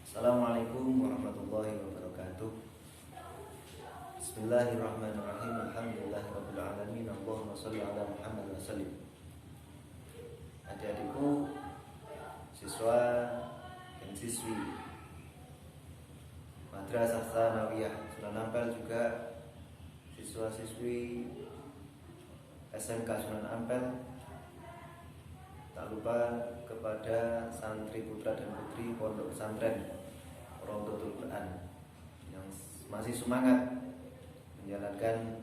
Assalamualaikum warahmatullahi wabarakatuh. Bismillahirrahmanirrahim. Alhamdulillahirabbil alamin. Allahumma shalli ala Muhammad wa sallim. Adik-adikku, siswa dan siswi Madrasah Tsanawiyah Sunan Ampel, juga siswa-siswi SMK Sunan Ampel, tak lupa kepada santri putra dan putri Pondok Pesantren Rondotul Quran yang masih semangat menjalankan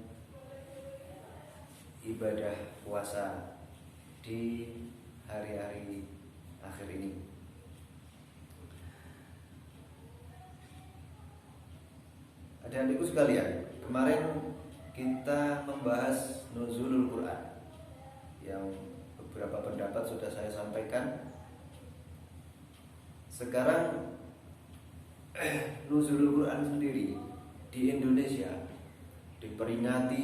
ibadah puasa di hari-hari akhir ini. Adik-adikku sekalian, kemarin kita membahas nuzulul Quran yang beberapa pendapat sudah saya sampaikan. Sekarang nuzulul Quran sendiri di Indonesia diperingati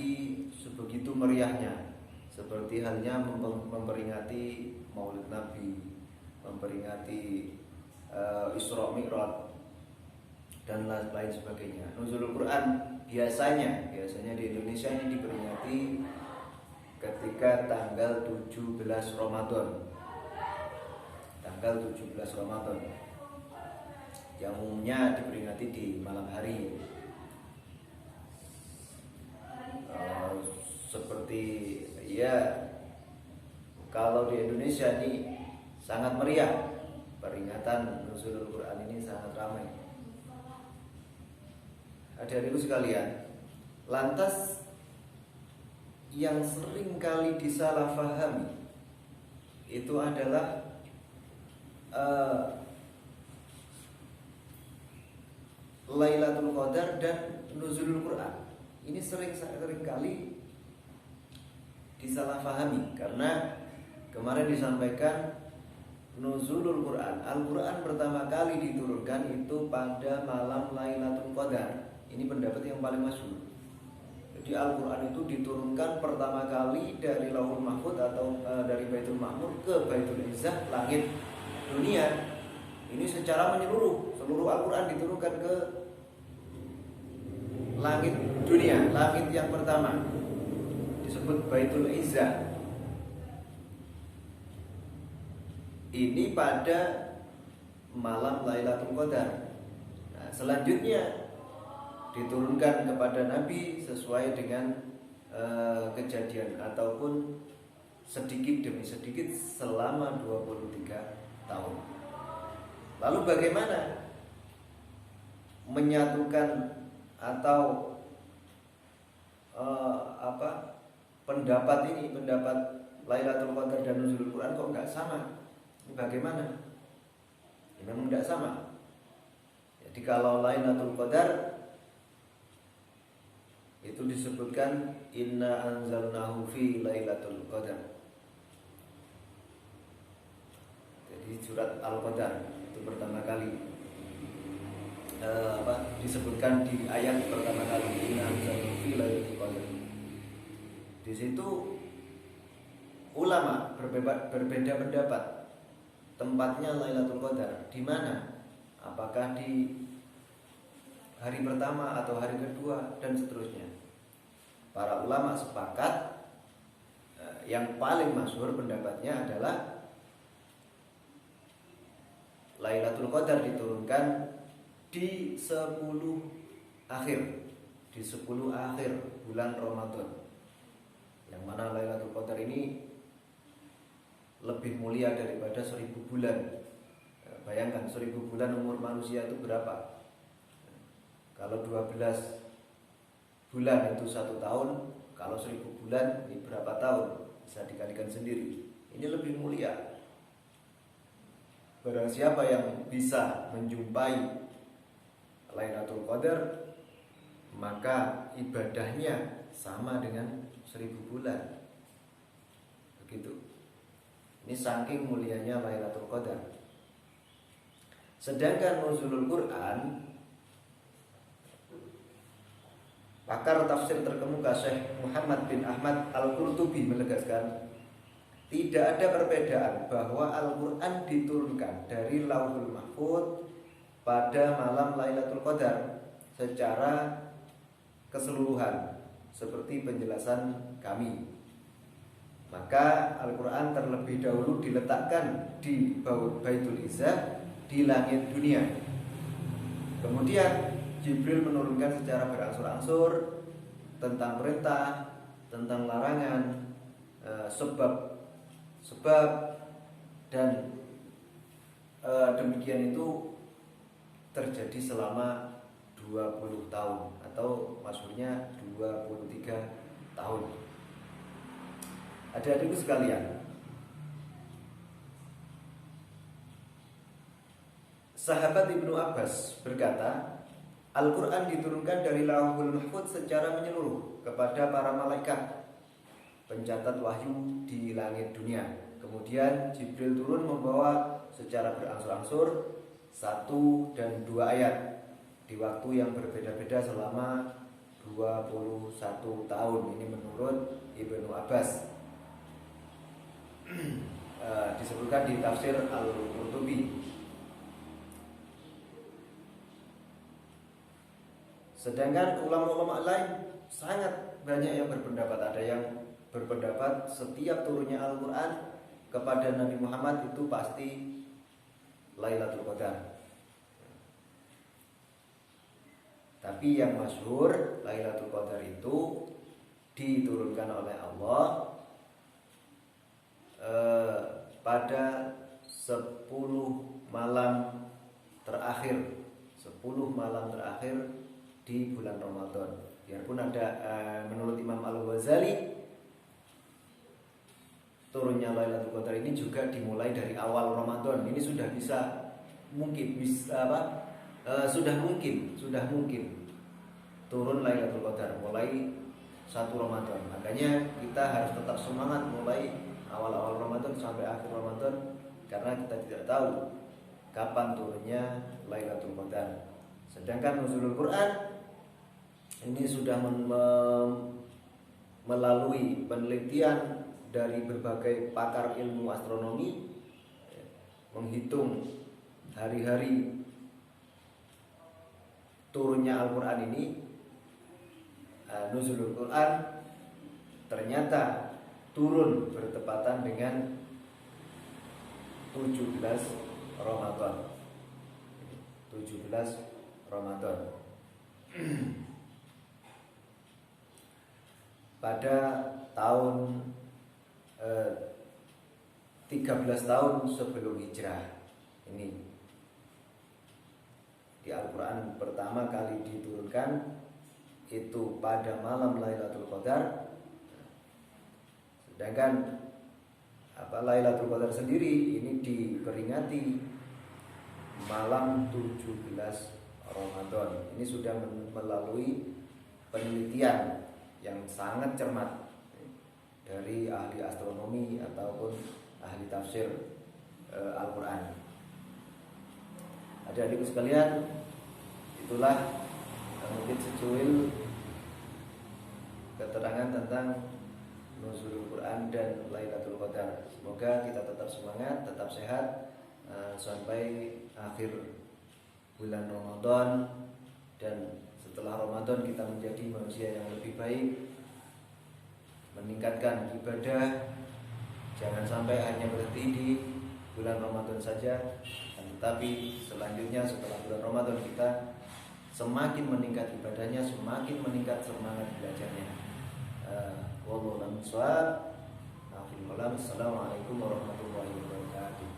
sebegitu meriahnya, seperti halnya memperingati Maulid Nabi, memperingati Isra Mi'raj dan lain sebagainya. Nuzulul Quran biasanya di Indonesia ini diperingati ketika tanggal 17 Ramadan. Tanggal 17 Ramadan yang umumnya diperingati di malam hari. Seperti kalau di Indonesia ini sangat meriah, peringatan nuzulul Quran ini sangat ramai. Adik-adikku sekalian, lantas yang sering kali disalahfahami itu adalah Lailatul Qadar dan nuzulul Quran. Ini sering kali disalahfahami, karena kemarin disampaikan nuzulul Quran, Al-Quran pertama kali diturunkan itu pada malam Lailatul Qadar. Ini pendapat yang paling masyhur. Jadi Al-Quran itu diturunkan pertama kali dari Lauhul Mahfuz atau dari Baitul Ma'mur ke Baitul Izzah, langit dunia. Ini secara menyeluruh, seluruh Al-Quran diturunkan ke langit dunia, langit yang pertama disebut Baitul Izzah. Ini pada malam Lailatul Qadar. Nah, selanjutnya diturunkan kepada Nabi sesuai dengan kejadian ataupun sedikit demi sedikit selama 23 tahun. Lalu bagaimana menyatukan atau pendapat Lailatul Qadar dan nuzulul Quran kok enggak sama? Bagaimana? Ya, memang enggak sama. Jadi kalau Lailatul Qadar itu disebutkan inna anzalnahu fi Lailatul Qadar. Jadi surat Al-Qadar itu pertama kali disebutkan di ayat pertama kali, inna anzalnahu fi Lailatul Qadar. Di situ ulama berbeda pendapat tempatnya Lailatul Qadar di mana, apakah di hari pertama atau hari kedua dan seterusnya. Para ulama sepakat yang paling masyhur pendapatnya adalah Lailatul Qadar diturunkan di 10 akhir bulan Ramadan. Yang mana Lailatul Qadar ini lebih mulia daripada 1000 bulan. Bayangkan 1000 bulan umur manusia itu berapa? Kalau 12 bulan itu 1 tahun, kalau 1000 bulan ini berapa tahun? Bisa dikalikan sendiri. Ini lebih mulia. Barang siapa yang bisa menjumpai Lailatul Qadar, maka ibadahnya sama dengan 1000 bulan. Begitu. Ini saking mulianya Lailatul Qadar. Sedangkan nuzulul Quran, pakar tafsir terkemuka Syekh Muhammad bin Ahmad Al-Qurtubi menegaskan, tidak ada perbedaan bahwa Al-Quran diturunkan dari Lauhul Mahfuz pada malam Lailatul Qadar secara keseluruhan seperti penjelasan kami. Maka Al-Quran terlebih dahulu diletakkan di Baitul Izzah di langit dunia. Kemudian Jibril menurunkan secara berangsur-angsur tentang perintah, tentang larangan, sebab dan demikian itu terjadi selama 20 tahun atau maksudnya 23 tahun. Adik-adikku sekalian, sahabat Ibnu Abbas berkata, Al-Quran diturunkan dari Lauhul Mahfuz secara menyeluruh kepada para malaikat pencatat wahyu di langit dunia. Kemudian Jibril turun membawa secara berangsur-angsur 1 dan 2 ayat di waktu yang berbeda-beda selama 21 tahun. Ini menurut Ibnu Abbas. Disebutkan di tafsir Al-Qurtubi. Sedangkan ulama-ulama lain sangat banyak yang berpendapat. Ada yang berpendapat setiap turunnya Al-Quran kepada Nabi Muhammad itu pasti Lailatul Qadar. Tapi yang masyhur Lailatul Qadar itu diturunkan oleh Allah pada 10 malam terakhir, 10 malam terakhir di bulan Ramadan. Biarpun ada menurut Imam Al-Ghazali turunnya Lailatul Qadar ini juga dimulai dari awal Ramadan. Ini sudah mungkin turun Lailatul Qadar mulai 1 Ramadan. Makanya kita harus tetap semangat mulai awal-awal Ramadan sampai akhir Ramadan, karena kita tidak tahu kapan turunnya Lailatul Qadar. Sedangkan nuzulul Quran ini sudah melalui penelitian dari berbagai pakar ilmu astronomi, menghitung hari-hari turunnya Al-Quran ini. Nuzulul Quran ternyata turun bertepatan dengan 17 Ramadan. 17 Ramadan. Pada tahun 13 tahun sebelum hijrah. Ini di Al-Quran pertama kali diturunkan itu pada malam Lailatul Qadar. Sedangkan Lailatul Qadar sendiri ini diperingati malam 17 Ramadan. Ini sudah melalui penelitian yang sangat cermat dari ahli astronomi ataupun ahli tafsir Al-Quran. Adik-adikku sekalian, itulah mungkin secuil keterangan tentang nuzulul Quran dan Lailatul Qadar. Semoga kita tetap semangat, tetap sehat sampai akhir bulan Ramadan, dan setelah Ramadan kita menjadi manusia yang lebih baik, meningkatkan ibadah. Jangan sampai hanya berhenti di bulan Ramadan saja, tetapi selanjutnya setelah bulan Ramadan kita semakin meningkat ibadahnya, semakin meningkat semangat belajarnya. Wallahu a'lam bishawab. Assalamualaikum warahmatullahi wabarakatuh.